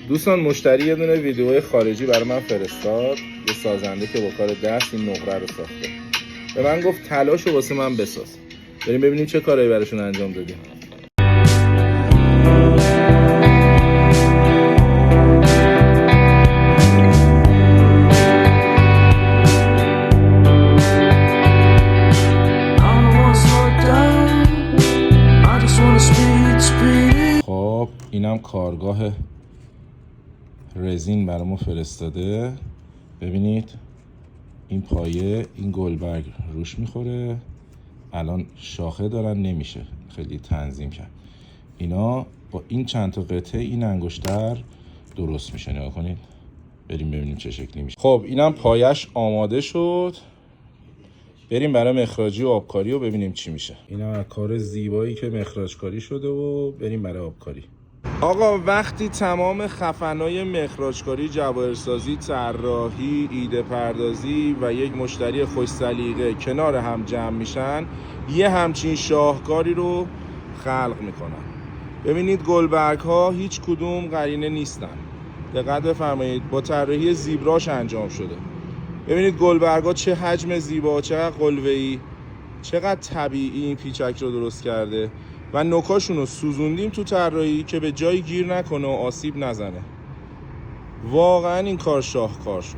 دوستان مشتری یه دونه ویدیو خارجی برای من فرستاد، یه سازنده که با کار دست این نقره رو ساخته. به من گفت تلاشو واسه من بساز. بریم ببینیم چه کارایی براشون انجام دادیم. خب اینم کارگاه رزین برامو فرستاده. ببینید این پایه، این گلبرگ روش میخوره. الان شاخه دارن، نمیشه خیلی تنظیم کرد. اینا با این چند تا قطعه این انگشتر درست میشه. نگاه کنید، بریم ببینیم چه شکلی میشه. خب اینم پایش آماده شد. بریم برای مخراجی و آبکاری و ببینیم چی میشه. اینا کار زیبایی که مخراج کاری شده و بریم برای آبکاری. آقا وقتی تمام خفنای مخراجکاری، جواهرسازی، طراحی، ایده پردازی و یک مشتری خوش سلیقه کنار هم جمع میشن، یه همچین شاهکاری رو خلق میکنن. ببینید گلبرگ ها هیچ کدوم قرینه نیستن. دقت بفرمایید، با طراحی زیبراش انجام شده. ببینید گلبرگ ها چه حجم زیبا، چقدر قلوه‌ای، چقدر طبیعی این پیچک رو درست کرده و نوکاشون رو سوزوندیم تو طراحی که به جایی گیر نکنه و آسیب نزنه. واقعا این کار شاهکار شد.